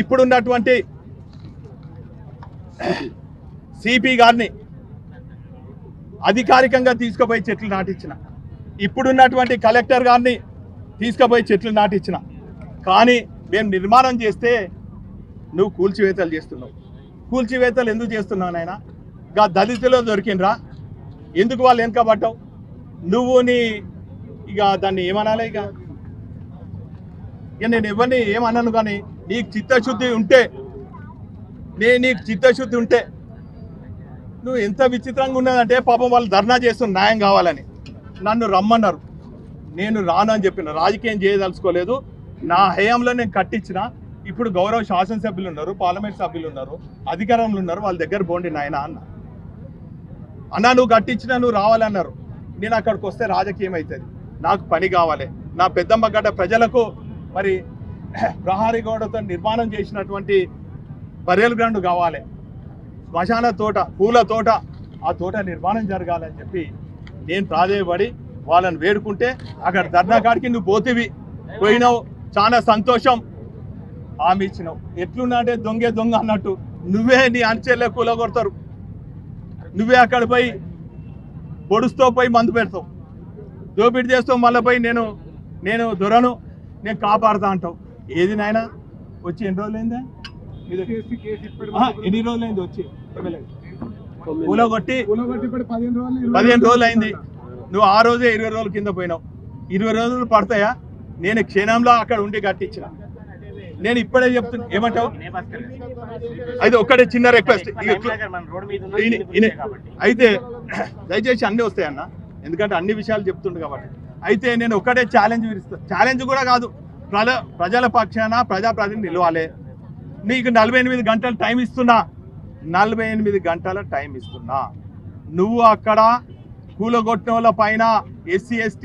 ఇప్పుడున్నటువంటి సిపి గారిని అధికారికంగా తీసుకుపోయి చెట్లు నాటించిన, ఇప్పుడున్నటువంటి కలెక్టర్ గారిని తీసుకుపోయి చెట్లు నాటించిన, కానీ మేము నిర్మాణం చేస్తే నువ్వు కూల్చివేతలు చేస్తున్నావు. కూల్చివేతలు ఎందుకు చేస్తున్నావు నాయన? గా దళితులో దొరికినరా? ఎందుకు వాళ్ళు వెనకబడ్డావు? నువ్వు నీ ఇక దాన్ని ఏమనాలి? ఇక నేను ఎవరిని ఏమన్నాను, కానీ నీకు చిత్తశుద్ధి ఉంటే నువ్వు ఎంత విచిత్రంగా ఉన్నదంటే, పాపం వాళ్ళు ధర్నా చేస్తున్న న్యాయం కావాలని నన్ను రమ్మన్నారు. నేను రానని చెప్పిన, రాజకీయం చేయదలుచుకోలేదు, నా హయాంలో నేను కట్టించిన. ఇప్పుడు గౌరవ శాసనసభ్యులు ఉన్నారు, పార్లమెంట్ సభ్యులు ఉన్నారు, అధికారంలో ఉన్నారు, వాళ్ళ దగ్గర పోండి నాయన అన్న నువ్వు కట్టించినా నువ్వు రావాలన్నారు. నేను అక్కడికి వస్తే రాజకీయం అవుతుంది, నాకు పని కావాలి. నా పెద్దమ్మ గడ్డ ప్రజలకు మరి ప్రహారీ గోడతో నిర్మాణం చేసినటువంటి బరియల్ గ్రౌండ్ కావాలి, శ్మశాన తోట, పూల తోట, ఆ తోట నిర్మాణం జరగాలని చెప్పి నేను ప్రాధేయపడి వాళ్ళని వేడుకుంటే అక్కడ ధర్నా కాడికి నువ్వు పోయినావు. చాలా సంతోషం, హామీ ఇచ్చినావు. ఎట్లున్నాడే దొంగ అన్నట్టు నువ్వే నీ అంచెల్లే కూలగొడతారు, నువ్వే అక్కడ పోయి పొడుస్తూ పోయి మందు పెడతావు, దోపిడీ చేస్తావు, మళ్ళీ పోయి నేను దొరను, నేను కాపాడుతా అంటావు. ఏది నాయన వచ్చి ఎన్ని రోజులైందా? ఎన్ని రోజులైంది వచ్చి? కూలగొట్టి 15 రోజులు అయింది. నువ్వు ఆ రోజే 20 రోజుల కింద పోయినావు. 20 రోజులు పడతాయా? నేను క్షణంలో అక్కడ ఉండి కట్టించిన. నేను ఇప్పుడే చెప్తున్నా, ఏమంటావు? అయితే ఒక్కటే చిన్న రిక్వెస్ట్, అయితే దయచేసి అన్నీ వస్తాయన్న, ఎందుకంటే అన్ని విషయాలు చెప్తుండు కాబట్టి. అయితే నేను ఒక్కటే ఛాలెంజ్ విధిస్తాను, ఛాలెంజ్ కూడా కాదు, ప్రజల పక్షాన ప్రజాప్రతినిధి నిలవాలి. నీకు 48 గంటలు టైం ఇస్తున్నా, 48 గంటల టైం ఇస్తున్నా. నువ్వు అక్కడ కూలగొట్టిన వాళ్ళ పైన SC ST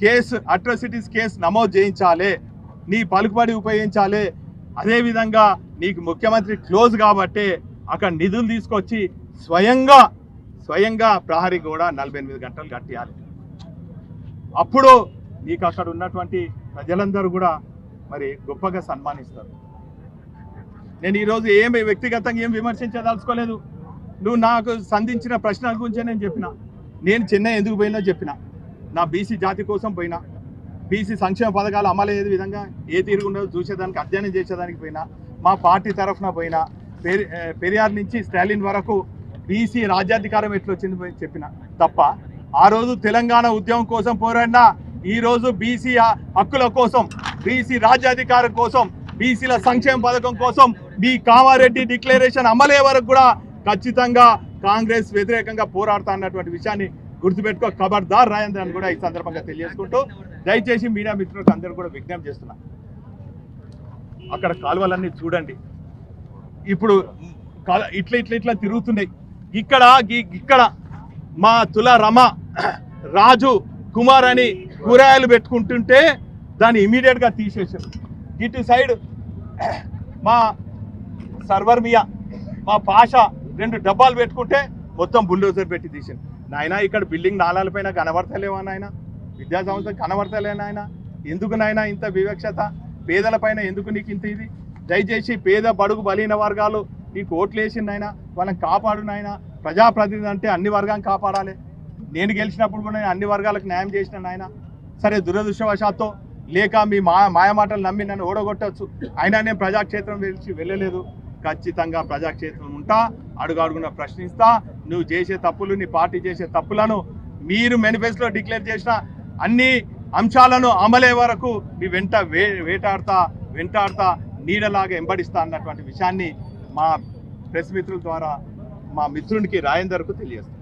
case, atrocities case నమోదు చేయించాలి, నీ పలుకుబడి ఉపయోగించాలి. అదేవిధంగా నీకు ముఖ్యమంత్రి క్లోజ్ కాబట్టి అక్కడ నిధులు తీసుకొచ్చి స్వయంగా ప్రహరీ కూడా 48 గంటలు కట్టియాలి. అప్పుడు నీకు అక్కడ ఉన్నటువంటి ప్రజలందరూ కూడా మరి గొప్పగా సన్మానిస్తారు. నేను ఈరోజు వ్యక్తిగతంగా ఏం విమర్శించదలుచుకోలేదు. నువ్వు నాకు సంధించిన ప్రశ్నల గురించే నేను చెప్పిన. నేను చెన్నై ఎందుకు పోయినా చెప్పిన. నా బీసీ జాతి కోసం పోయినా, బీసీ సంక్షేమ పథకాలు అమలు అయ్యే విధంగా ఏ తీరుగుండదో చూసేదానికి, అధ్యయనం చేసేదానికి పోయినా, మా పార్టీ తరఫున పోయినా, పెరియార్ నుంచి స్టాలిన్ వరకు బీసీ రాజ్యాధికారం ఎట్లొచ్చింది చెప్పిన తప్ప, ఆ రోజు తెలంగాణ ఉద్యమం కోసం పోరాడినా, ఈరోజు బీసీ హక్కుల కోసం, బీసీ రాజ్యాధికారం కోసం, బీసీల సంక్షేమ పథకం కోసం మీ కామారెడ్డి డిక్లరేషన్ అమలయ్యే వరకు కూడా ఖచ్చితంగా కాంగ్రెస్ వ్యతిరేకంగా పోరాడుతా అన్నటువంటి విషయాన్ని గుర్తుపెట్టుకో. ఖబర్దార్ రాజేంద్ర అని కూడా ఈ సందర్భంగా తెలియజేసుకుంటూ, దయచేసి మీడియా మిత్రులకు అందరూ కూడా విజ్ఞప్తి చేస్తున్నా, అక్కడ కాలువలన్నీ చూడండి. ఇప్పుడు ఇట్లా తిరుగుతున్నాయి. ఇక్కడ మా తుల రమ రాజు కుమార్ అని కూరగాయలు పెట్టుకుంటుంటే దాన్ని ఇమీడియట్గా తీసేసారు. ఇటు సైడ్ మా సర్వర్ మియా, మా పాషా 2 డబ్బాలు పెట్టుకుంటే మొత్తం బుల్డోజర్ పెట్టి తీసాను. నాయన ఇక్కడ బిల్డింగ్ నాలాలపైన కనబడతలేవా నాయన? విద్యా సంస్థ కనబడతలే నాయన? ఎందుకు నాయన ఇంత వివక్షత? పేదల పైన ఎందుకు నీకు ఇంత ఇది? దయచేసి పేద బడుగు బలహీన వర్గాలు నీకు ఓట్లు వేసింది నాయన, వాళ్ళని కాపాడు నాయన. ప్రజాప్రతినిధి అంటే అన్ని వర్గాలను కాపాడాలి. నేను గెలిచినప్పుడు కూడా నేను అన్ని వర్గాలకు న్యాయం చేసిన నాయన. సరే, దురదృష్టవశాత్తు లేక మీ మాయమాటలు నమ్మి నన్ను ఓడగొట్టవచ్చు, అయినా నేను ప్రజాక్షేత్రం వెళ్ళలేదు. ఖచ్చితంగా ప్రజాక్షేత్రం ఉంటా, అడుగడుగున ప్రశ్నిస్తా. నువ్వు చేసే తప్పులు, నీ పార్టీ చేసే తప్పులను, మీరు మేనిఫెస్టోలో డిక్లేర్ చేసిన అన్ని అంశాలను అమలయ్యే వరకు మీ వెంట వెంటాడుతా నీడలాగా వెంబడిస్తా అన్నటువంటి విషయాన్ని మా ప్రెస్ మిత్రుల ద్వారా మా మిత్రునికి రాజేందర్కు తెలియజేస్తాను.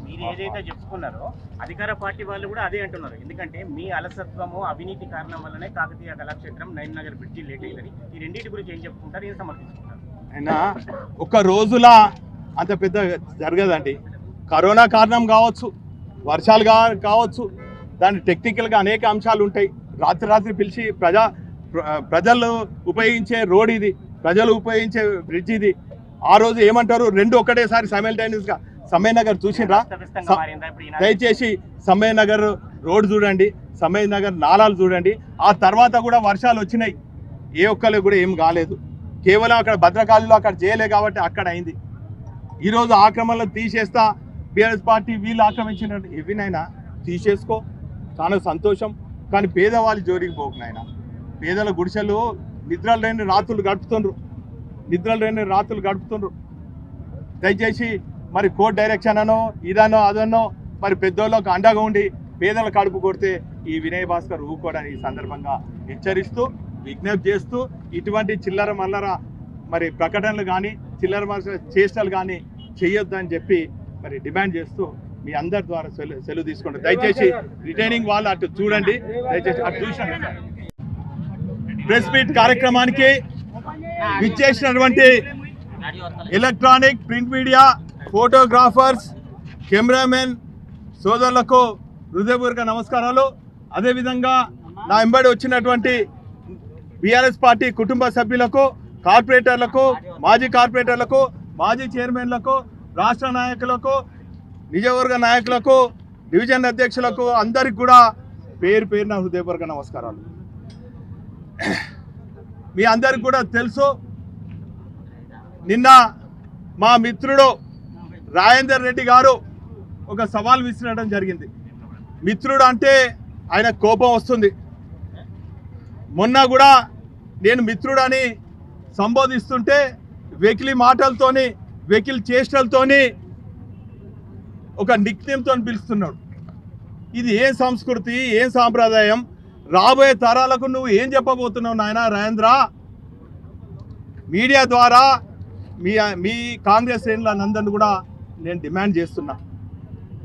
మీరు ఏదైతే చెప్పుకున్నారో అధికార పార్టీ వాళ్ళు కూడా అదే అంటున్నారు. ఎందుకంటే మీ అలసత్వము, అవినీతి కారణం వల్లనే కాకతీయ కళాక్షేత్రం, నయననగర్ బ్రిడ్జి లేట్ అయ్యిందని. ఈ రెండింటి గురించి ఏం చెప్పుకుంటారు, ఏం సమర్థించుకుంటారు? అయినా ఒక రోజులా అంత పెద్ద జరగదండి. కరోనా కారణం కావచ్చు, వర్షాలు కావచ్చు, దాని టెక్నికల్గా అనేక అంశాలు ఉంటాయి. రాత్రి పిలిచి ప్రజలు ఉపయోగించే రోడ్ ఇది, ప్రజలు ఉపయోగించే బ్రిడ్జ్ ఇది. ఆ రోజు ఏమంటారు, 2 ఒకటేసారి సైమల్టేనియస్గా. సమయ నగర్ చూసిండ్రా? దయచేసి సమయ నగర్ రోడ్ చూడండి, సమయ నగర్ నాలాలు చూడండి. ఆ తర్వాత కూడా వర్షాలు వచ్చినాయి. ఏ ఒక్కరికి కూడా ఏం కాలేదు. కేవలం అక్కడ భద్రకాళిలో అక్కడ చేయలే కాబట్టి అక్కడ అయింది. ఈరోజు ఆక్రమణలు తీసేస్తా బీఆర్ఎస్ పార్టీ వీళ్ళు ఆక్రమించినట్టు ఎవరినైనా తీసేసుకో, చాలా సంతోషం. కానీ పేదవాళ్ళ జోలికి పోకు నాయన. పేదల గుడిసెలు నిద్రలు లేని రాత్రులు గడుపుతుండ్రు. దయచేసి మరి కోర్టు డైరెక్షన్ అనో ఇదనో అదనో మరి పెద్దోళ్ళకు అండగా ఉండి పేదల కడుపు కొడితే ఈ వినయ్ భాస్కర్ ఊరుకోవడానికి ఈ సందర్భంగా హెచ్చరిస్తూ విజ్ఞప్తి చేస్తూ ఇటువంటి చిల్లర మల్లర మరి ప్రకటనలు కానీ చిల్లర మల్లర చేష్టలు కానీ చేయొద్దని చెప్పి మరి డిమాండ్ చేస్తూ మీ అందరి ద్వారా సెలవు తీసుకోండి. దయచేసి రిటైనింగ్ వాళ్ళు అటు చూడండి, దయచేసి అటు చూసినాను. ప్రెస్ మీట్ కార్యక్రమానికి విచ్చేసినటువంటి electronic print media photographers cameraman సోదరులకు హృదయపూర్వక నమస్కారాలు. అదేవిధంగా నా వెంబడి వచ్చినటువంటి బీఆర్ఎస్ పార్టీ కుటుంబ సభ్యులకు, కార్పొరేటర్లకు, మాజీ కార్పొరేటర్లకు, మాజీ చైర్మన్లకు, రాష్ట్ర నాయకులకు, నియోజకవర్గ నాయకులకు, డివిజన్ అధ్యక్షులకు అందరికి కూడా పేరు పేరున హృదయపూర్వక నమస్కారాలు. మీ అందరికి కూడా తెలుసు, నిన్న మా మిత్రుడు రాజేందర్ రెడ్డి గారు ఒక సవాల్ విసిరడం జరిగింది. మిత్రుడు అంటే ఆయన కోపం వస్తుంది. మొన్న కూడా నేను మిత్రుడని సంబోధిస్తుంటే వెకిలి మాటలతోని వెకిలి చేష్టలతోని ఒక నిక్నేమ్తో పిలుస్తున్నాడు. ఇది ఏం సంస్కృతి, ఏం సాంప్రదాయం? రాబోయే తరాలకు నువ్వు ఏం చెప్పబోతున్నావు నాయన రాజేంద్ర? మీడియా ద్వారా మీ కాంగ్రెస్ శ్రేణులందరినీ కూడా నేను డిమాండ్ చేస్తున్నా.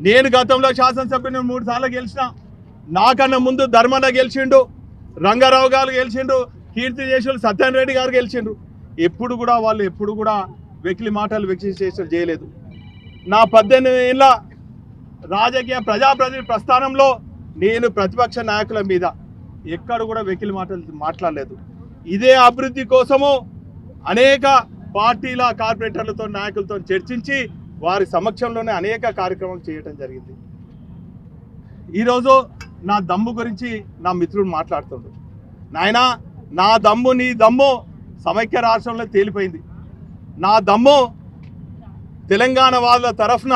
నేను గతంలో శాసనసభ్యుని 3 సార్లు గెలిచిన. నాకన్నా ముందు ధర్మన్న గెలిచిండు, రంగారావు గారు గెలిచిండు, కీర్తి చేసులు సత్యనారాయణ రెడ్డి గారు గెలిచిండ్రు. వాళ్ళు ఎప్పుడు కూడా వెకిలి మాటలు చేష్టలు చేయలేదు. నా 18 ఏళ్ళ రాజకీయ ప్రజాప్రతినిధి ప్రస్థానంలో నేను ప్రతిపక్ష నాయకుల మీద ఎక్కడ కూడా వెకిలి మాటలు మాట్లాడలేదు. ఇదే అభివృద్ధి కోసము అనేక పార్టీల కార్పొరేటర్లతో నాయకులతో చర్చించి వారి సమక్షంలోనే అనేక కార్యక్రమాలు చేయడం జరిగింది. ఈరోజు నా దమ్ము గురించి నా మిత్రుడు మాట్లాడుతుండు. నాయనా, నా దమ్ము నీ దమ్ము సమైక్య రాష్ట్రంలో తేలిపోయింది. నా దమ్ము తెలంగాణ వాదుల తరఫున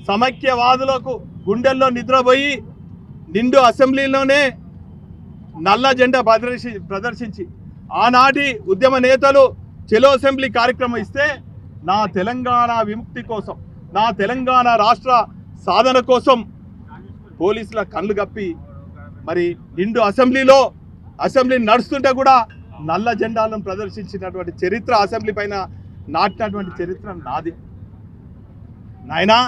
సమైక్యవాదులకు గుండెల్లో నిద్రపోయి నిండు అసెంబ్లీలోనే నల్ల జెండా ప్రదర్శించి ఆనాటి ఉద్యమ నేతలు చెలో అసెంబ్లీ కార్యక్రమం ఇస్తే నా తెలంగాణ విముక్తి కోసం, నా తెలంగాణ రాష్ట్ర సాధన కోసం పోలీసుల కళ్ళు కప్పి మరి నిండు అసెంబ్లీ నడుస్తుంటే కూడా నల్ల జెండాలను ప్రదర్శించినటువంటి చరిత్ర, అసెంబ్లీ పైన నాటినటువంటి చరిత్ర నాది. నాయనా,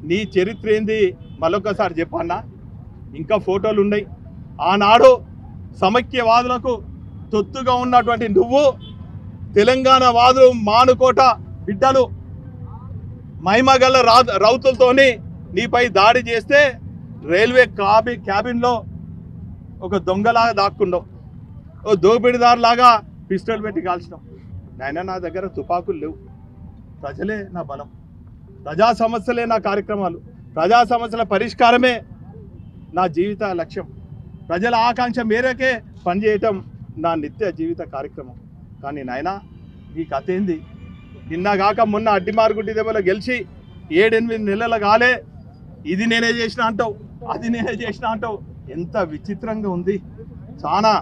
నీ చరిత్ర ఏంది మరొకసారి చెప్పన్నా? ఇంకా ఫోటోలు ఉన్నాయి. ఆనాడు సమైక్యవాదులకు తొత్తుగా ఉన్నటువంటి నువ్వు తెలంగాణ వాదులు మానుకోట బిడ్డలు మహిమగల రౌతులతోని నీపై దాడి చేస్తే రైల్వే క్యాబిన్లో ఒక దొంగలాగా దాక్కున్నావు, ఓ దోపిడిదారులాగా పిస్టల్ పెట్టి కాల్చినావు. నాయన, నా దగ్గర తుపాకులు లేవు. ప్రజలే నా బలం, ప్రజా సమస్యలే నా కార్యక్రమాలు, ప్రజా సమస్యల పరిష్కారమే నా జీవిత లక్ష్యం, ప్రజల ఆకాంక్ష మేరకే పనిచేయటం నా నిత్య జీవిత కార్యక్రమం. కానీ నాయనా, నీ కథ ఏంది? నిన్నగాక మొన్న అడ్డిమారుగుడ్డి దెబ్బలో గెలిచి 7-8 నెలలు కాలే ఇది నేనే చేసిన అంటావు, అది నేనే చేసిన అంటావు. ఎంత విచిత్రంగా ఉంది, చాలా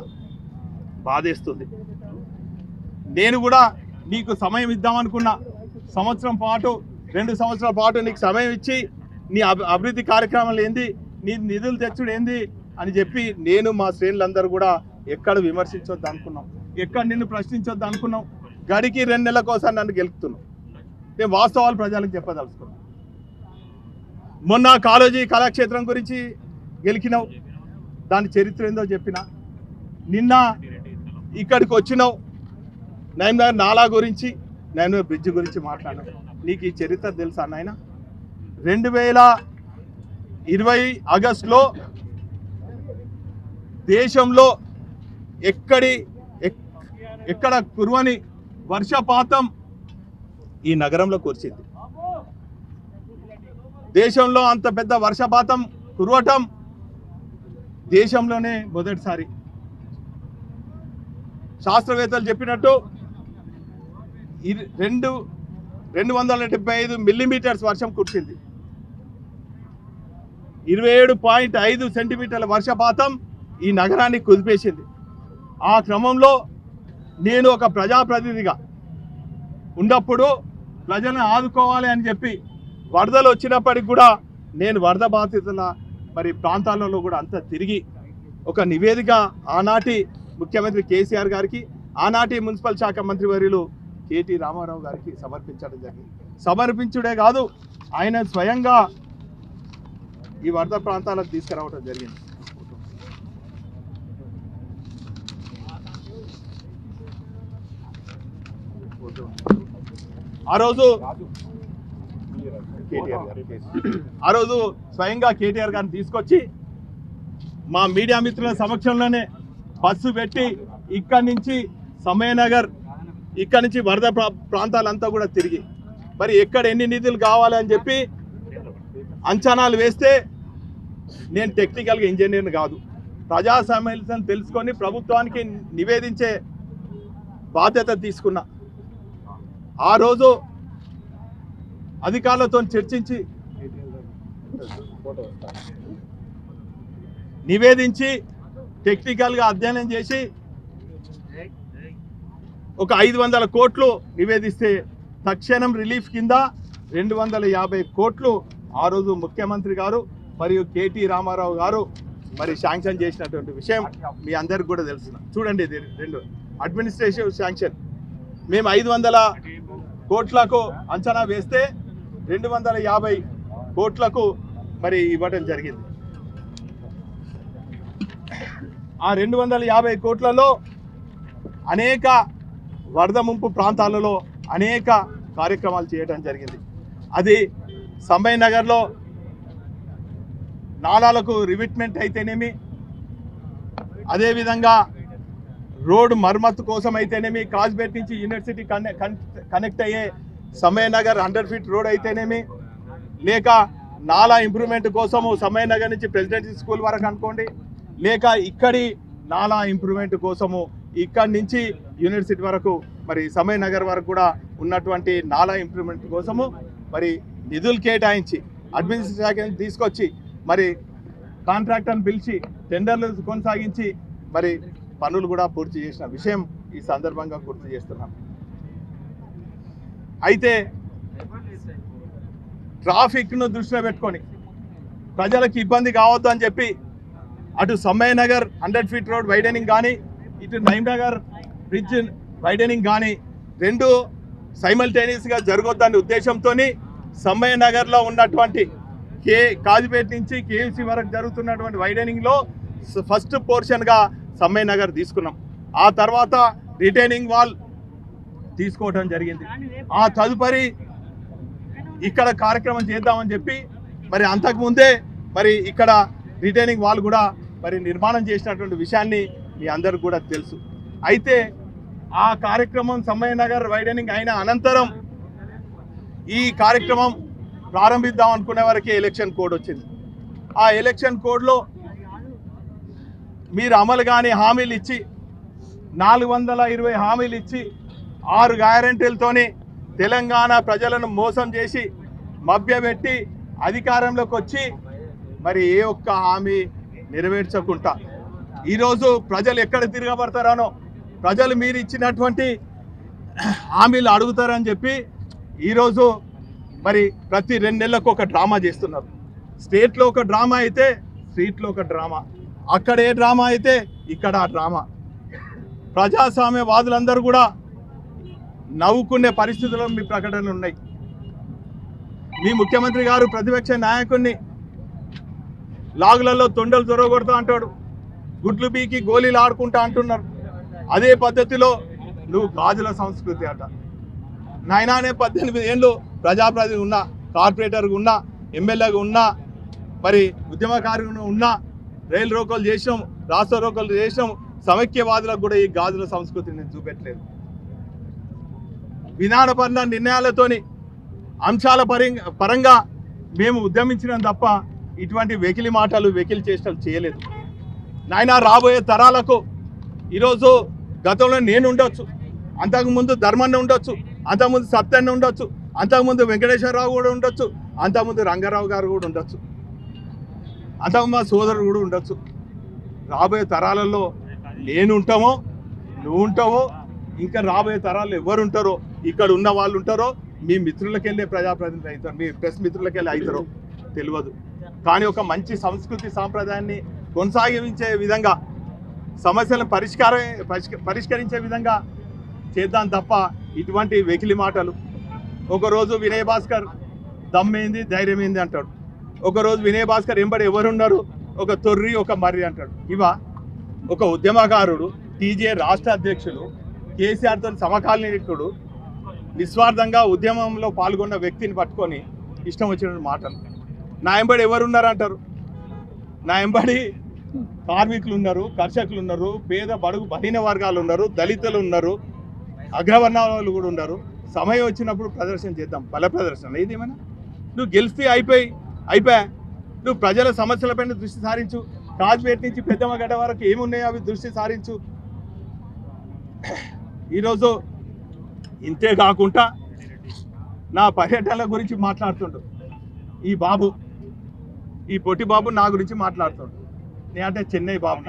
బాధేస్తుంది. నేను కూడా నీకు సమయం ఇద్దామనుకున్నా. 2 సంవత్సరాల పాటు నీకు సమయం ఇచ్చి నీ అభివృద్ధి కార్యక్రమాలు ఏంది, నీ నిధులు తెచ్చుడు ఏంది అని చెప్పి నేను మా శ్రేణులందరూ కూడా ఎక్కడ విమర్శించొద్దు అనుకున్నాం, ఎక్కడ నిన్ను ప్రశ్నించొద్దు అనుకున్నాం. గడికి 2 నెలల కోసం నన్ను గెలుపుతున్నాం. నేను వాస్తవాలు ప్రజలకు చెప్పదలుచుకున్నాను. మొన్న కాళోజీ కళాక్షేత్రం గురించి గెలికినావు, దాని చరిత్ర ఏందో చెప్పిన. నిన్న ఇక్కడికి వచ్చినావు, నైమ్నగర్ నాలా గురించి, నైమ్నగర్ బ్రిడ్జ్ గురించి మాట్లాడినావు. నీకు ఈ చరిత్ర తెలుసా నాయన? 2020 ఆగస్టులో దేశంలో ఎక్కడ కురవని వర్షపాతం ఈ నగరంలో కురిసింది. దేశంలో అంత పెద్ద వర్షపాతం కురవటం దేశంలోనే మొదటిసారి. శాస్త్రవేత్తలు చెప్పినట్టు 275 మిల్లీమీటర్స్ వర్షం కురిసింది. 27.5 సెంటీమీటర్ల వర్షపాతం ఈ నగరాన్ని కుదిపేసింది. ఆ క్రమంలో నేను ఒక ప్రజాప్రతినిధిగా ఉన్నప్పుడు ప్రజలను ఆదుకోవాలి అని చెప్పి వరదలు వచ్చినప్పటికి కూడా నేను వరద బాధితుల ప్రాంతాలలో కూడా అంతా తిరిగి ఒక నివేదిక ఆనాటి ముఖ్యమంత్రి కేసీఆర్ గారికి, ఆనాటి మున్సిపల్ శాఖ మంత్రివర్యులు కేటీ రామారావు గారికి సమర్పించడం జరిగింది. సమర్పించుడే కాదు, ఆయన స్వయంగా ఈ వరద ప్రాంతాలకు తీసుకురావడం జరిగింది. ఆ రోజు స్వయంగా కేటీఆర్ గారిని తీసుకొచ్చి మా మీడియా మిత్రుల సమక్షంలోనే బస్సు పెట్టి ఇక్కడి నుంచి సమయనగర్, ఇక్కడి నుంచి వరద ప్రాంతాలంతా కూడా తిరిగి మరి ఎక్కడ ఎన్ని నిధులు కావాలని చెప్పి అంచనాలు వేస్తే, నేను టెక్నికల్గా ఇంజనీర్ని కాదు, ప్రజా సమస్యలను తెలుసుకొని ప్రభుత్వానికి నివేదించే బాధ్యత తీసుకున్నా. ఆ రోజు అధికారులతో చర్చించి నివేదించి టెక్నికల్గా అధ్యయనం చేసి ఒక 500 కోట్లు నివేదిస్తే తక్షణం రిలీఫ్ కింద 250 కోట్లు ఆ రోజు ముఖ్యమంత్రి గారు మరియు కేటీ రామారావు గారు శాంక్షన్ చేసినటువంటి విషయం మీ అందరికి కూడా తెలుసు. చూడండి, ఇది 2 అడ్మినిస్ట్రేటివ్ శాంక్షన్. మేము 500 కోట్లకు అంచనా వేస్తే 250 కోట్లకు ఇవ్వడం జరిగింది. ఆ 250 కోట్లలో అనేక వరద ముంపు ప్రాంతాలలో అనేక కార్యక్రమాలు చేయడం జరిగింది. అది సంబయ్ నగర్లో నాలాలకు రివిట్మెంట్ అయితేనేమి, అదేవిధంగా రోడ్ మరమ్మతు కోసం అయితేనేమి, కాజ్పేట్ నుంచి యూనివర్సిటీ కనెక్ట్ అయ్యే సంబయ్ నగర్ 100 ఫీట్ రోడ్ అయితేనేమి, లేక నాలా ఇంప్రూవ్మెంట్ కోసము సంబయ్ నగర్ నుంచి ప్రెసిడెన్సీ స్కూల్ వరకు అనుకోండి, లేక ఇక్కడి నాలా ఇంప్రూవ్మెంట్ కోసము ఇక్కడి నుంచి యూనివర్సిటీ వరకు సంబయ్ నగర్ వరకు కూడా ఉన్నటువంటి నాలా ఇంప్రూవ్మెంట్ కోసము నిధులు కేటాయించి అడ్మినిస్ట్రేషన్ తీసుకొచ్చి కాంట్రాక్టర్ని పిలిచి టెండర్లు కొనసాగించి పనులు కూడా పూర్తి చేసిన విషయం ఈ సందర్భంగా గుర్తు చేస్తున్నాం. అయితే ట్రాఫిక్ను దృష్టిలో పెట్టుకొని ప్రజలకు ఇబ్బంది కావద్దు అని చెప్పి అటు సంబయ్ నగర్ 100 ఫీట్ రోడ్ వైడనింగ్ కానీ, ఇటు నైమ్నగర్ బ్రిడ్జ్ వైడనింగ్ కానీ 2 సైమల్టేనియస్గా జరగొద్దనే ఉద్దేశంతో సంబయ్ నగర్లో ఉన్నటువంటి కాజిపేట నుంచి కేఎఫ్సి వరకు జరుగుతున్నటువంటి వైడనింగ్లో ఫస్ట్ పోర్షన్గా సంబయ్ నగర్ తీసుకున్నాం. ఆ తర్వాత రిటైనింగ్ వాల్ తీసుకోవడం జరిగింది. ఆ తదుపరి ఇక్కడ కార్యక్రమం చేద్దామని చెప్పి అంతకుముందే ఇక్కడ రిటైనింగ్ వాల్ కూడా నిర్మాణం చేసినటువంటి విషయాన్ని మీ అందరికి కూడా తెలుసు. అయితే ఆ కార్యక్రమం సంబయ్ నగర్ వైడనింగ్ అయిన అనంతరం ఈ కార్యక్రమం ప్రారంభిద్దాం అనుకునే వరకే ఎలక్షన్ కోడ్ వచ్చింది. ఆ ఎలక్షన్ కోడ్లో మీరు అమలు కాని హామీలు ఇచ్చి 420 హామీలు ఇచ్చి 6 గ్యారెంటీలతోని తెలంగాణ ప్రజలను మోసం చేసి మభ్యపెట్టి అధికారంలోకి వచ్చి ఏ ఒక్క హామీ నెరవేర్చకుండా ఈరోజు ప్రజలు ఎక్కడ తిరగబడతారనో, ప్రజలు మీరు ఇచ్చినటువంటి హామీలు అడుగుతారని చెప్పి ఈరోజు ప్రతి 2 నెలలకు ఒక డ్రామా చేస్తున్నారు. స్టేట్లో ఒక డ్రామా అయితే స్ట్రీట్లో ఒక డ్రామా, అక్కడ ఏ డ్రామా అయితే ఇక్కడ ఆ డ్రామా. ప్రజాస్వామ్యవాదులందరూ కూడా నవ్వుకునే పరిస్థితుల్లో మీ ప్రకటనలు ఉన్నాయి. మీ ముఖ్యమంత్రి గారు ప్రతిపక్ష నాయకుడిని లాగులలో తొండలు జొరగొడతా అంటాడు, గుడ్లు బీకి గోళీలు ఆడుకుంటా అంటున్నారు. అదే పద్ధతిలో నువ్వు గాజుల సంస్కృతి అట. నాయనానే 18 ఏళ్ళు ప్రజాప్రతినిధి ఉన్నా, కార్పొరేటర్గా ఉన్నా, ఎమ్మెల్యేగా ఉన్నా, ఉద్యమకారుగా ఉన్నా, రైలు రోకోలు చేసినాం, రాష్ట్ర రోకోలు చేసినాం. సమైక్యవాదులకు కూడా ఈ గాజుల సంస్కృతిని నేను చూపెట్టలేదు. విధానపరమైన నిర్ణయాలతోని అంశాల పరంగా మేము ఉద్యమించినాం తప్ప ఇటువంటి వెకిలి మాటలు, వెకిలి చేష్టలు చేయలేదు. నాయన రాబోయే తరాలకు ఈరోజు గతంలో నేను ఉండొచ్చు, అంతకుముందు ధర్మన్న ఉండొచ్చు, అంతకుముందు సత్యన్న ఉండొచ్చు, అంతకుముందు వెంకటేశ్వరరావు కూడా ఉండొచ్చు, అంతకుముందు రంగారావు గారు కూడా ఉండొచ్చు, అంతకుముందు మా సోదరుడు కూడా ఉండొచ్చు. రాబోయే తరాలలో నేను ఉంటామో, నువ్వు ఉంటావో, ఇంకా రాబోయే తరాలు ఎవరు ఉంటారో, ఇక్కడ ఉన్న వాళ్ళు ఉంటారో, మీ మిత్రులకెళ్ళే ప్రజాప్రతినిధులు అవుతారు, మీ ప్రెస్ మిత్రులకెళ్ళి అవుతారో తెలియదు. కానీ ఒక మంచి సంస్కృతి సాంప్రదాయాన్ని కొనసాగించే విధంగా, సమస్యలను పరిష్కరించే విధంగా చేద్దాం తప్ప ఇటువంటి వెకిలి మాటలు. ఒకరోజు వినయ్ భాస్కర్ దమ్మేంది ధైర్యం ఏంది అంటాడు, ఒకరోజు వినయ్ భాస్కర్ ఎంబడి ఎవరున్నారు, ఒక తొర్రి ఒక మర్రి అంటాడు. ఇవా ఒక ఉద్యమకారుడు, టీజే రాష్ట్ర అధ్యక్షుడు, కేసీఆర్తో సమకాలీనుడు, నిస్వార్థంగా ఉద్యమంలో పాల్గొన్న వ్యక్తిని పట్టుకొని ఇష్టం వచ్చిన మాటలు. నా ఎంబడి ఎవరున్నారు అంటారు. నా ఎంబడి కార్మికులు ఉన్నారు, కర్షకులు ఉన్నారు, పేద బడుగు బలహీన వర్గాలు ఉన్నారు, దళితులు ఉన్నారు, అగ్రవర్ణాలు కూడా ఉన్నారు. సమయం వచ్చినప్పుడు ప్రదర్శన చేద్దాం, బల ప్రదర్శన. ఇదేమైనా నువ్వు గెలిస్తే అయిపోయా. నువ్వు ప్రజల సమస్యలపైన దృష్టి సారించు. కాజ్పేట నుంచి పెద్దమ్మగడ్డ వరకు ఏమున్నాయో అవి దృష్టి సారించు. ఈరోజు ఇంతే కాకుండా నా పర్యటనల గురించి మాట్లాడుతుండు ఈ బాబు, ఈ పొట్టి బాబు నా గురించి మాట్లాడుతుండు. నే అంటే చెన్నై బాబు.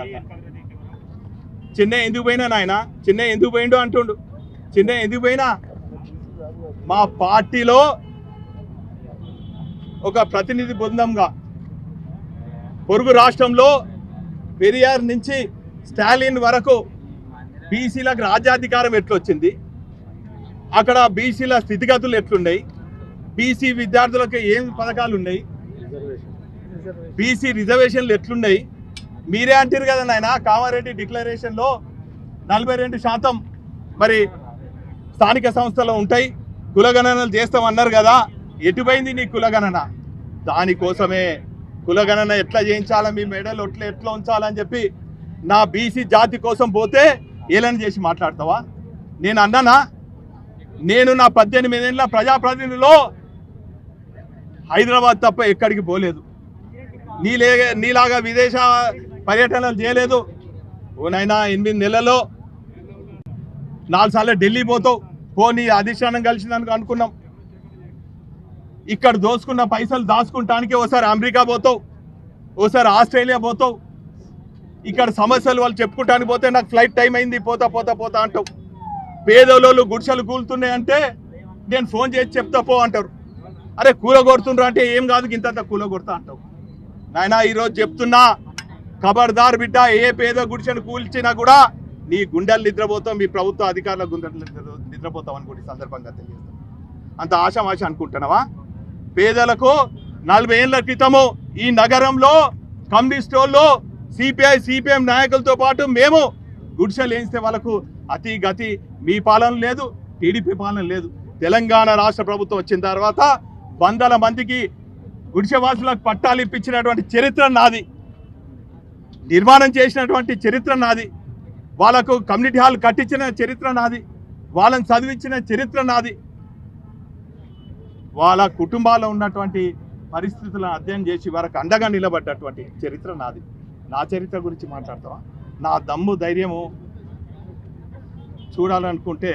చెన్నై ఎందుకు పోయినా నాయన, చెన్నై ఎందుకు పోయిండు అంటుండు. చెన్నై ఎందుకు పోయినా, మా పార్టీలో ఒక ప్రతినిధి బృందంగా పొరుగు రాష్ట్రంలో పెరియార్ నుంచి స్టాలిన్ వరకు బీసీలకు రాజ్యాధికారం ఎట్లొచ్చింది, అక్కడ బీసీల స్థితిగతులు ఎట్లున్నాయి, బీసీ విద్యార్థులకు ఏం పథకాలు ఉన్నాయి, బీసీ రిజర్వేషన్లు ఎట్లున్నాయి. మీరే అంటారు కదా నాయన, కామారెడ్డి డిక్లరేషన్లో 42% మరి స్థానిక సంస్థలు ఉంటాయి, కులగణనలు చేస్తామన్నారు కదా, ఎటుపోయింది నీ కులగణన? దానికోసమే కులగణన ఎట్లా చేయించాలా, మీ మెడలు ఎట్లా ఉంచాలని చెప్పి నా బీసీ జాతి కోసం పోతే ఏలని చేసి మాట్లాడతావా? నేను అన్నానా? నేను నా 18 ఏళ్ళ ప్రజాప్రతినిధిలో హైదరాబాద్ తప్ప ఎక్కడికి పోలేదు, నీలాగా విదేశ పర్యటనలు చేయలేదు. ఓ నైనా 8 నెలల్లో 4 సార్లు ఢిల్లీ పోతావు, నీ అధిష్టానం కలిసిందని అనుకున్నాం. ఇక్కడ దోసుకున్న పైసలు దాచుకుంటానికి ఓసారి అమెరికా పోతావు, ఓసారి ఆస్ట్రేలియా పోతావు. ఇక్కడ సమస్యలు వాళ్ళు చెప్పుకుంటానికి పోతే నాకు ఫ్లైట్ టైం అయింది పోతా అంటావు. పేదోళ్ళు గుడిసెలు కూలుతున్నాయంటే నేను ఫోన్ చేసి చెప్తా పో అంటారు. అరే కూలగొడుతుండ్రు అంటే ఏం కాదు, ఇంత కూలగొడతా అంటావు. నాయన ఈరోజు చెప్తున్నా, ఖబర్దార్ బిడ్డ, ఏ పేద గుడిసెను కూల్చినా కూడా నీ గుండెలు నిద్రపోతావు, మీ ప్రభుత్వ అధికారుల గుండెలు నిద్రపోతావు అని కూడా సందర్భంగా తెలియజేస్తాం. అంత ఆశామాష అనుకుంటున్నావా? పేదలకు 40 ఏళ్ల క్రితము ఈ నగరంలో కమ్యూనిస్ట్ వాళ్ళు, సిపిఎం నాయకులతో పాటు మేము గుడిసెలు వేయిస్తే వాళ్ళకు అతి గతి. మీ పాలన లేదు, టీడీపీ పాలన లేదు. తెలంగాణ రాష్ట్ర ప్రభుత్వం వచ్చిన తర్వాత 100 మందికి గుడిసెవాసులకు పట్టాలు ఇప్పించినటువంటి చరిత్ర నాది, నిర్మాణం చేసినటువంటి చరిత్ర నాది, వాళ్ళకు కమ్యూనిటీ హాల్ కట్టించిన చరిత్ర నాది, వాళ్ళని చదివించిన చరిత్ర నాది. వాళ్ళ కుటుంబాల్లో ఉన్నటువంటి పరిస్థితులను అధ్యయనం చేసి వారికి అండగా నిలబడ్డటువంటి చరిత్ర నాది. నా చరిత్ర గురించి మాట్లాడతావా? నా దమ్ము ధైర్యము చూడాలనుకుంటే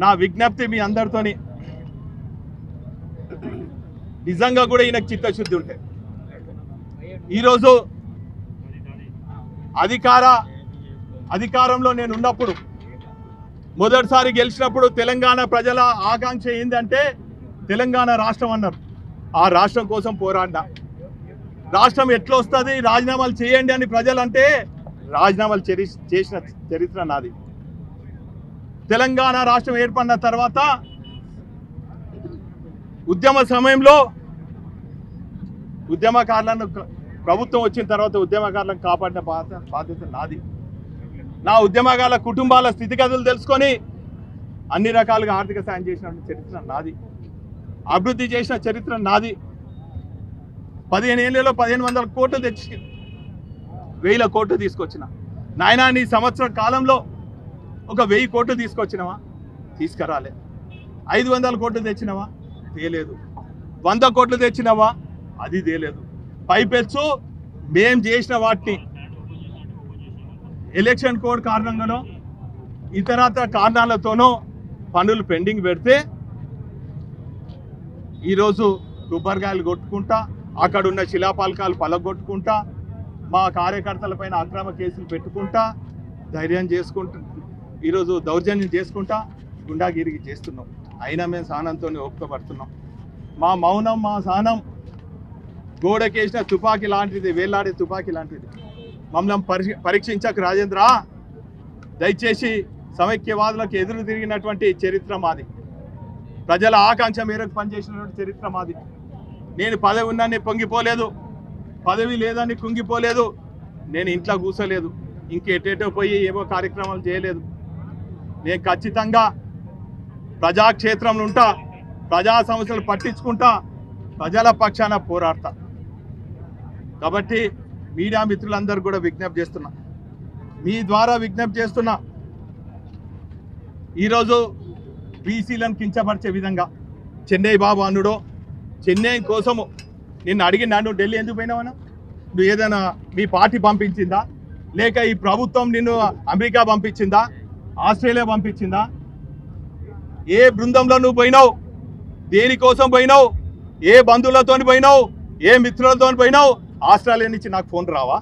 నా విజ్ఞప్తి మీ అందరితోని, నిజంగా కూడా ఈయనకు చిత్తశుద్ధి ఉంటే ఈరోజు అధికారంలో నేను ఉన్నప్పుడు, మొదటిసారి గెలిచినప్పుడు తెలంగాణ ప్రజల ఆకాంక్ష ఏంటంటే తెలంగాణ రాష్ట్రం అన్నారు. ఆ రాష్ట్రం కోసం పోరాడినా. రాష్ట్రం ఎట్లా వస్తుంది, రాజీనామాలు చేయండి అని ప్రజలంటే రాజీనామాలు చేసిన చరిత్ర నాది. తెలంగాణ రాష్ట్రం ఏర్పడిన తర్వాత ఉద్యమ సమయంలో ఉద్యమకారులను, ప్రభుత్వం వచ్చిన తర్వాత ఉద్యమకారులను కాపాడిన బాధ్యత నాది. నా ఉద్యమకారుల కుటుంబాల స్థితిగతులు తెలుసుకొని అన్ని రకాలుగా ఆర్థిక సాయం చేసిన చరిత్ర నాది, అభివృద్ధి చేసిన చరిత్ర నాది. 15 ఏళ్ళలో 1500 కోట్లు తెచ్చి 1000 కోట్లు తీసుకొచ్చిన. నాయనా నీ సంవత్సరం కాలంలో ఒక 1000 కోట్లు తీసుకొచ్చినవా? తీసుకురాలే. 500 కోట్లు తెచ్చినవా? తేలేదు. 100 కోట్లు తెచ్చినవా? అది తేలేదు. పైపెచ్చు మేం చేసిన వాటిని ఎలక్షన్ కోడ్ కారణంగానో ఇతరత్ర కారణాలతోనో పనులు పెండింగ్ పెడితే ఈరోజు కొబ్బరికాయలు కొట్టుకుంటా అక్కడున్న శిలాపాలకాలు పలగొట్టుకుంటా మా కార్యకర్తలపైన అక్రమ కేసులు పెట్టుకుంటా ధైర్యం చేసుకుంటూ ఈరోజు దౌర్జన్యం చేసుకుంటా గుండాగిరికి చేస్తున్నాం. అయినా మేము సహనంతో ఓపికపడుతున్నాం. మా మౌనం మా సహనం గోడకేసిన తుపాకీ లాంటిది, వేలాడే తుపాకీ లాంటిది. మమ్మల్ని పరీక్షించక రాజేంద్ర, దయచేసి సమైక్యవాదులకు ఎదురు తిరిగినటువంటి చరిత్ర మాది. ప్రజల ఆకాంక్ష మేరకు పనిచేసినటువంటి చరిత్ర మాది. నేను పదవి ఉన్నాన్ని పొంగిపోలేదు, పదవి లేదని కుంగిపోలేదు. నేను ఇంట్లో కూర్చోలేదు, ఇంకెటేటో పోయి ఏవో కార్యక్రమాలు చేయలేదు. నేను ఖచ్చితంగా ప్రజాక్షేత్రంలో ఉంటా, ప్రజా సమస్యలు పట్టించుకుంటా, ప్రజల పక్షాన పోరాడతా. కాబట్టి మీడియా మిత్రులందరూ కూడా విజ్ఞప్తి చేస్తున్నా, మీ ద్వారా విజ్ఞప్తి చేస్తున్నా, ఈరోజు బీసీలను కించపరిచే విధంగా చెన్నై బాబు అన్నుడో చెన్నై కోసము నిన్ను అడిగినా, నువ్వు ఢిల్లీ ఎందుకు పోయినావన్నా? నువ్వు ఏదైనా మీ పార్టీ పంపించిందా, లేక ఈ ప్రభుత్వం నిన్ను అమెరికా పంపించిందా, ఆస్ట్రేలియా పంపించిందా? ఏ బృందంలో నువ్వు పోయినావు? దేనికోసం పోయినావు? ఏ బంధువులతో పోయినావు? ఏ మిత్రులతో పోయినావు? ఆస్ట్రేలియా నుంచి నాకు ఫోన్ రావా?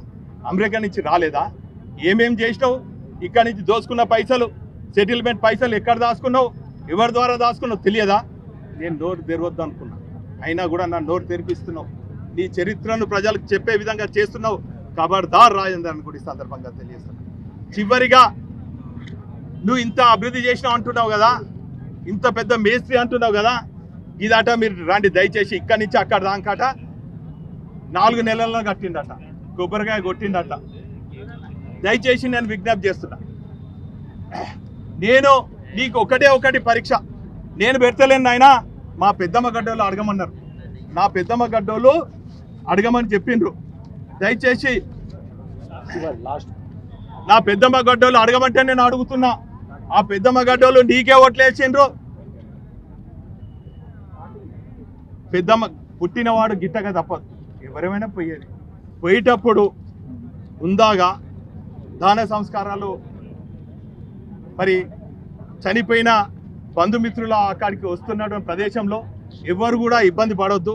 అమెరికా నుంచి రాలేదా? ఏమేం చేసినావు? ఇక్కడి నుంచి దోసుకున్న పైసలు, సెటిల్మెంట్ పైసలు ఎక్కడ దాచుకున్నావు, ఎవరి ద్వారా దాచుకున్నావు తెలియదా? నేను నోరు తెరవద్దు అనుకున్నా, అయినా కూడా నా నోరు తెరిపిస్తున్నావు. నీ చరిత్రను ప్రజలకు చెప్పే విధంగా చేస్తున్నావు. ఖబర్దార్ రాజేంద్ర అని కూడా ఈ సందర్భంగా తెలియజేస్తున్నావు. చివరిగా నువ్వు ఇంత అభివృద్ధి చేసినావు అంటున్నావు కదా, ఇంత పెద్ద మేస్త్రి అంటున్నావు కదా, ఇదట మీరు రండి దయచేసి ఇక్కడి నుంచి అక్కడ దాకాట 4 నెలల్లో కట్టిండట, కొబ్బరికాయ కొట్టిండట. దయచేసి నేను విజ్ఞప్తి చేస్తున్నా, నేను నీకు ఒకటి పరీక్ష నేను పెడతలేను నాయన. మా పెద్దమ్మ గడ్డోళ్ళు అడగమన్నారు, నా పెద్దమ్మ గడ్డోళ్ళు అడగమని చెప్పిండ్రు. దయచేసి నా పెద్దమ్మ గడ్డోళ్ళు అడగమంటే నేను అడుగుతున్నా. ఆ పెద్దమ్మ గడ్డోళ్ళు నీకే ఓట్లేసిండ్రు. పెద్దమ్మ పుట్టినవాడు గిట్టగా తప్పదు, ఎవరేమైనా పోయేది. పోయేటప్పుడు ఉందాగా దాన సంస్కారాలు, మరి చనిపోయిన బంధుమిత్రుల అక్కడికి వస్తున్నటువంటి ప్రదేశంలో ఎవరు కూడా ఇబ్బంది పడవద్దు,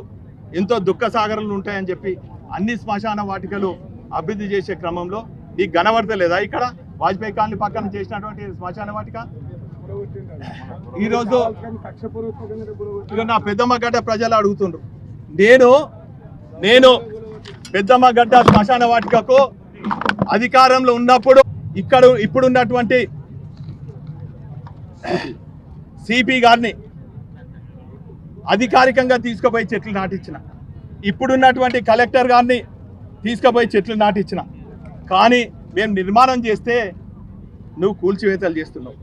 ఎంతో దుఃఖ సాగరాలు ఉంటాయని చెప్పి అన్ని శ్మశాన వాటికలు అభివృద్ధి చేసే క్రమంలో నీకు కనబడతలేదా? ఇక్కడ వాజ్పేయి కాలనీ పక్కన చేసినటువంటి శ్మశాన వాటిక ఈరోజు ఇక నా పెద్దమ్మ గడ్డ ప్రజలు అడుగుతుండ్రు. నేను పెద్దమ్మ గడ్డ శ్మశాన వాటికకు అధికారంలో ఉన్నప్పుడు ఇప్పుడున్నటువంటి సిపి గారిని అధికారికంగా తీసుకుపోయి చెట్లు నాటించిన, ఇప్పుడున్నటువంటి కలెక్టర్ గారిని తీసుకుపోయి చెట్లు నాటించిన. కానీ మేము నిర్మాణం చేస్తే నువ్వు కూల్చివేతలు చేస్తున్నావు.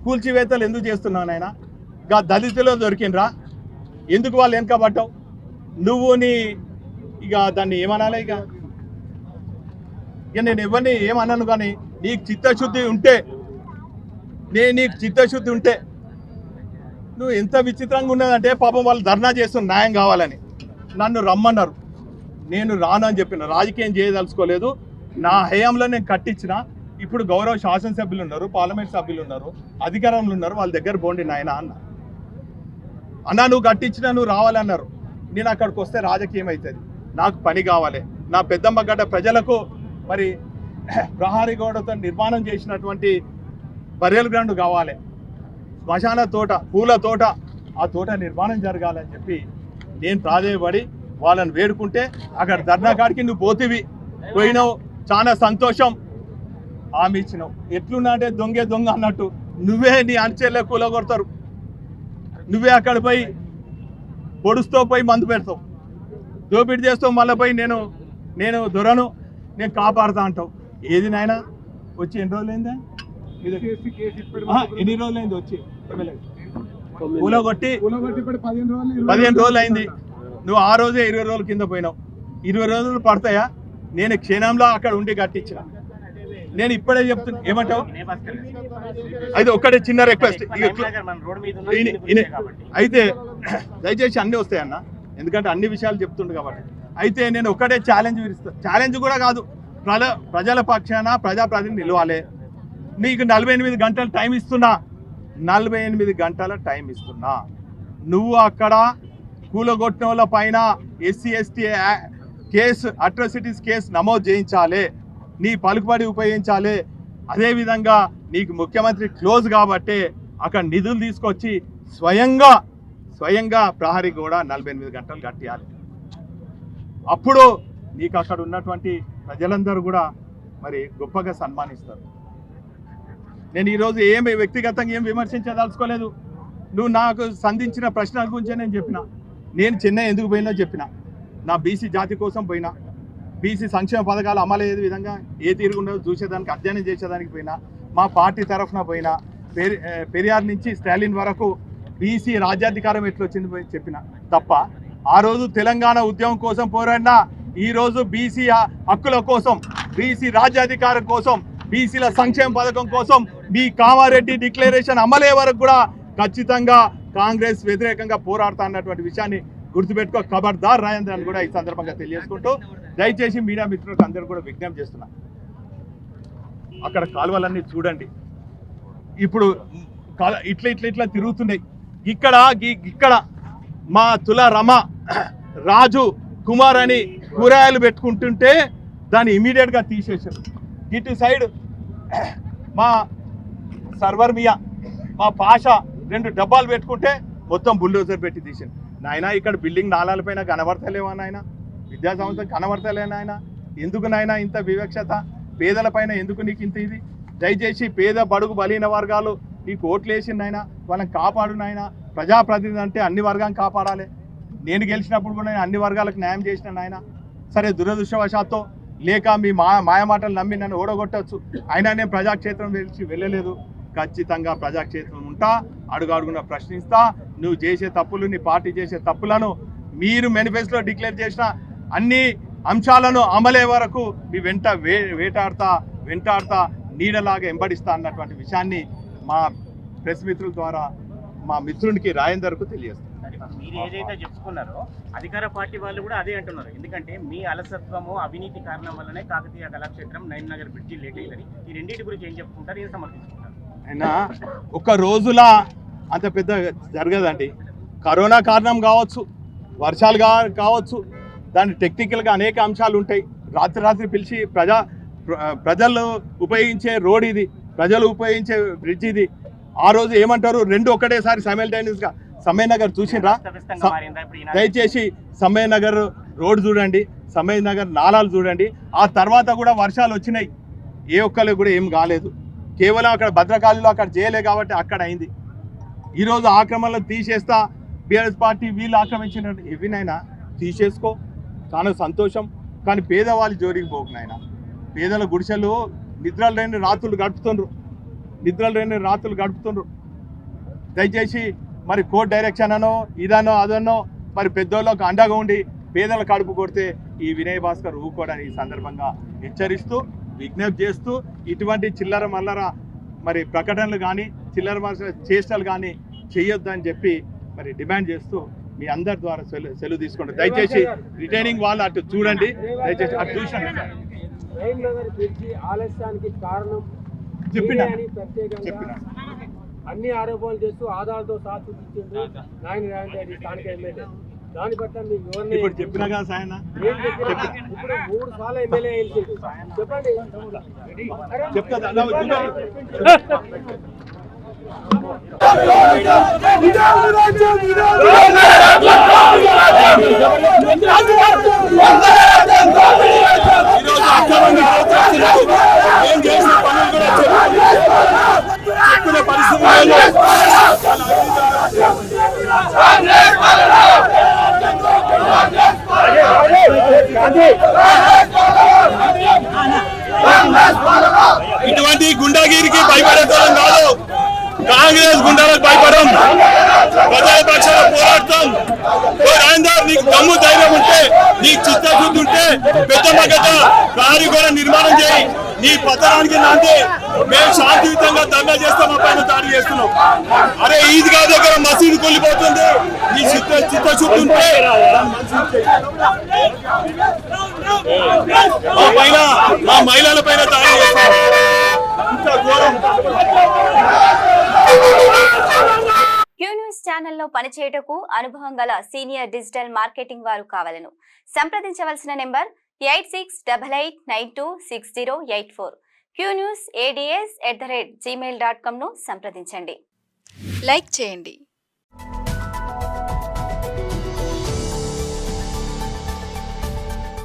కూల్చివేతలు ఎందుకు చేస్తున్నావు నాయన? గా దళితులు దొరికినరా? ఎందుకు వాళ్ళు వెనకబడ్డావు? నువ్వు నీ ఇక దాన్ని ఏమనాలి? ఇక నేను ఎవరిని ఏమన్నాను, కానీ నీకు చిత్తశుద్ధి ఉంటే నువ్వు ఎంత విచిత్రంగా ఉన్నదంటే, పాపం వాళ్ళు ధర్నా చేస్తున్న న్యాయం కావాలని నన్ను రమ్మన్నారు. నేను రాను అని చెప్పిన, రాజకీయం చేయదలుచుకోలేదు. నా హయాంలో నేను కట్టించిన. ఇప్పుడు గౌరవ శాసనసభ్యులు ఉన్నారు, పార్లమెంట్ సభ్యులు ఉన్నారు, అధికారంలో ఉన్నారు, వాళ్ళ దగ్గర పోండి నాయన అన్నా నువ్వు కట్టించినా నువ్వు రావాలన్నారు. నేను అక్కడికి వస్తే రాజకీయం అవుతుంది, నాకు పని కావాలి. నా పెద్దమ్మ గడ్డ ప్రజలకు మరి ప్రహారీ గోడతో నిర్మాణం చేసినటువంటి బరియల్ గ్రౌండ్ కావాలి, శ్మశాన తోట, పూల తోట, ఆ తోట నిర్మాణం జరగాలని చెప్పి నేను ప్రాధేయపడి వాళ్ళని వేడుకుంటే అక్కడ ధర్నా కాడికి నువ్వు పోయినావు. చాలా సంతోషం. హామీ ఇచ్చినావు. ఎట్లున్నా అంటే దొంగ అన్నట్టు నువ్వే నీ అంచెల్లో కూలగొడతారు. నువ్వే అక్కడ పోయి పొడుస్తూ పోయి మందు పెడతావు, దోపిడీ చేస్తావు. మళ్ళీ పోయి నేను దొరను, నేను కాపాడుతా అంటావు. ఏది నాయన వచ్చి ఎన్ని రోజులైందా? ఎన్ని రోజులైంది వచ్చి? కూలగొట్టి 15 రోజులు అయింది. నువ్వు ఆ రోజే 20 రోజుల కింద పోయినావు. 20 రోజులు పడతాయా? నేను క్షణంలో అక్కడ ఉండి కట్టించిన. నేను ఇప్పుడే చెప్తున్నా, ఏమంటావు? అయితే ఒక్కటే చిన్న రిక్వెస్ట్, అయితే దయచేసి అన్నీ వస్తాయన్న, ఎందుకంటే అన్ని విషయాలు చెప్తుండు కాబట్టి అయితే నేను ఒకటే ఛాలెంజ్ విరుస్తాను. ఛాలెంజ్ కూడా కాదు, ప్రజల పక్షాన ప్రజాప్రతినిధి నిలవాలి. నీకు 48 గంటల టైం ఇస్తున్నా, 48 గంటల టైం ఇస్తున్నా. నువ్వు అక్కడ కూలగొట్టిన వాళ్ళ పైన SC ST case, atrocities case నమోదు చేయించాలి, నీ పలుకుబడి ఉపయోగించాలి. అదేవిధంగా నీకు ముఖ్యమంత్రి క్లోజ్ కాబట్టి అక్కడ నిధులు తీసుకొచ్చి స్వయంగా ప్రహరీ కూడా 48 గంటలు కట్టియాలి. అప్పుడు నీకు అక్కడ ఉన్నటువంటి ప్రజలందరూ కూడా మరి గొప్పగా సన్మానిస్తారు. నేను ఈరోజు ఏమి వ్యక్తిగతంగా ఏం విమర్శించదలుచుకోలేదు. నువ్వు నాకు సంధించిన ప్రశ్నల గురించే నేను చెప్పిన. నేను చెన్నై ఎందుకు పోయినా చెప్పిన. నా బీసీ జాతి కోసం పోయినా, బీసీ సంక్షేమ పథకాలు అమలు అయ్యే విధంగా ఏ తీరుగుండో చూసేదానికి, అధ్యయనం చేసేదానికి పోయినా, మా పార్టీ తరఫున పోయినా, పెరియార్ నుంచి స్టాలిన్ వరకు బీసీ రాజ్యాధికారం ఎట్లొచ్చింది పోయి చెప్పిన తప్ప, ఆ రోజు తెలంగాణ ఉద్యమం కోసం పోరాడినా, ఈరోజు బీసీ హక్కుల కోసం, బీసీ రాజ్యాధికారం కోసం, బీసీల సంక్షేమ పథకం కోసం మీ కామారెడ్డి డిక్లరేషన్ అమలయ్యే వరకు కూడా ఖచ్చితంగా కాంగ్రెస్ వ్యతిరేకంగా పోరాడుతా అన్నటువంటి విషయాన్ని గుర్తుపెట్టుకో. ఖబర్దార్ రాజేంద్ర అని కూడా ఈ సందర్భంగా తెలియజేసుకుంటూ, దయచేసి మీడియా మిత్రులకు అందరూ కూడా విజ్ఞప్తి చేస్తున్నా, అక్కడ కాలువలన్నీ చూడండి. ఇప్పుడు ఇట్లా తిరుగుతున్నాయి. ఇక్కడ మా తుల రమ, రాజు, కుమార్ అని కూరగాయలు పెట్టుకుంటుంటే దాన్ని ఇమీడియట్గా తీసేసారు. ఇటు సైడ్ మా సర్వర్ మియా, మా పాషా 2 డబ్బాలు పెట్టుకుంటే మొత్తం బుల్డోజర్ పెట్టి తీసాను. నాయన ఇక్కడ బిల్డింగ్ నాలాలపైన కనబడతలేవా నాయన? విద్యా సంస్థ కనబడతలే నాయన? ఎందుకు నాయన ఇంత వివక్షత? పేదల పైన ఎందుకు నీకు ఇంత ఇది? దయచేసి పేద బడుగు బలహీన వర్గాలు నీకు ఓట్లు వేసిన నాయన, వాళ్ళని కాపాడు నాయన. ప్రజాప్రతినిధి అంటే అన్ని వర్గాలను కాపాడాలి. నేను గెలిచినప్పుడు కూడా నేను అన్ని వర్గాలకు న్యాయం చేసిన నాయన. సరే, దురదృష్టవశాత్తు లేక మీ మాయమాటలు నమ్మి నన్ను ఓడగొట్టవచ్చు, అయినా నేను ప్రజాక్షేత్రం వెళ్ళలేదు. ఖచ్చితంగా ప్రజాక్షేత్రం ఉంటా, అడుగడుగున ప్రశ్నిస్తా. నువ్వు చేసే తప్పులు, నీ పార్టీ చేసే తప్పులను, మీరు మేనిఫెస్టోలో డిక్లేర్ చేసిన అన్ని అంశాలను అమలే వరకు మీ వెంట వెంటాడుతా నీడలాగా వెంబడిస్తా అన్నటువంటి విషయాన్ని మా ప్రెస్ మిత్రుల ద్వారా మా మిత్రునికి రాజేందర్కు తెలియజేస్తాను. మీరు ఏదైతే చెప్పుకున్నారో అధికార పార్టీ వాళ్ళు కూడా అదే అంటున్నారు. ఎందుకంటే మీ అలసత్వము, అవినీతి కారణం వల్లనే కాకతీయ కళాక్షేత్రం, నైన్ నగర్ బ్రిడ్జి లేట్ అయ్యిందని. ఈ రెండింటి గురించి ఏం చెప్పుకుంటారు, ఏం సమర్థించుకుంటారు? అయినా ఒక రోజులా అంత పెద్ద జరగదండి. కరోనా కారణం కావచ్చు, వర్షాలు కావచ్చు, దాని టెక్నికల్గా అనేక అంశాలు ఉంటాయి. రాత్రి పిలిచి ప్రజలు ఉపయోగించే రోడ్ ఇది, ప్రజలు ఉపయోగించే బ్రిడ్జ్ ఇది. ఆ రోజు ఏమంటారు, 2 ఒకటేసారి సైమల్టేనియస్గా. సమయ నగర్ చూసిండ్రా? దయచేసి సమయ నగర్ రోడ్ చూడండి, సమయ నగర్ నాలాలు చూడండి. ఆ తర్వాత కూడా వర్షాలు వచ్చినాయి, ఏ ఒక్కరికి కూడా ఏం కాలేదు. కేవలం అక్కడ భద్రకాళిలో అక్కడ చేయలే కాబట్టి అక్కడ అయింది. ఈరోజు ఆక్రమణలు తీసేస్తా, బీఆర్ఎస్ పార్టీ వీళ్ళు ఆక్రమించినట్టు ఎవరినైనా తీసేసుకో, చాలా సంతోషం. కానీ పేదవాళ్ళు జోలికి పోకు నాయన. పేదల గుడిసెలు నిద్రలు లేని రాత్రులు గడుపుతుండ్రు. దయచేసి మరి కోర్ట్ డైరెక్షన్ అనో ఇదనో అదనో మరి పెద్దోళ్ళకు అండగా ఉండి పేదల కడుపు కొడితే ఈ వినయ్ భాస్కర్ ఊరుకోవడానికి ఈ సందర్భంగా హెచ్చరిస్తూ, విజ్ఞప్తి చేస్తూ, ఇటువంటి చిల్లర మల్లర మరి ప్రకటనలు కానీ, చిల్లర మల్లర చేష్టలు కానీ చేయొద్దని చెప్పి మరి డిమాండ్ చేస్తూ మీ అందరి ద్వారా సెలవు తీసుకుంటారు. దయచేసి రిటైనింగ్ వాళ్ళు అటు చూడండి, దయచేసి అటు చూసండి. చెప్పిన అన్ని ఆరోపణలు చేస్తూ ఆధారాలతో సహా చూపించింది నాయన రేవంత్ రెడ్డి స్థానిక ఎమ్మెల్యే. దాని పట్ల మీకు ఇప్పుడు చెప్పినా కదా సాయన, ఇప్పుడు 3 సార్లు ఎమ్మెల్యే గెలిచింది. చెప్పండి, ఇటువంటి గుండాగిరికి భయపడేతరం కాదు, కాంగ్రెస్ గుండాలకు భయపడం, ప్రజల పక్షాన పోరాడతాం. రాజేందర్, నీకు దమ్ము ధైర్యం ఉంటే, నీకు చిత్తశుద్ధి ఉంటే పెద్ద ప్రహరీ గోడ నిర్మాణం చేయి. నీ పతనానికి నాంది మేము శాంతియుతంగా ధర్నా చేస్తే మా పైన దాడి చేస్తున్నాం. అరే ఈద్గా దగ్గర మసీదు కొల్లిపోతుంది, ఈ చిత్తశుద్ధి ఉంటే మా మహిళల పైన దాడి చేస్తాం. ఇంత ఘోరం. క్యూ న్యూస్ ఛానల్లో పనిచేయటకు అనుభవం గల సీనియర్ డిజిటల్ మార్కెటింగ్ వారు కావాలను సంప్రదించవలసిన నెంబర్ 8688926084. qnewsads@gmail.com ను సంప్రదించండి. లైక్ చేయండి.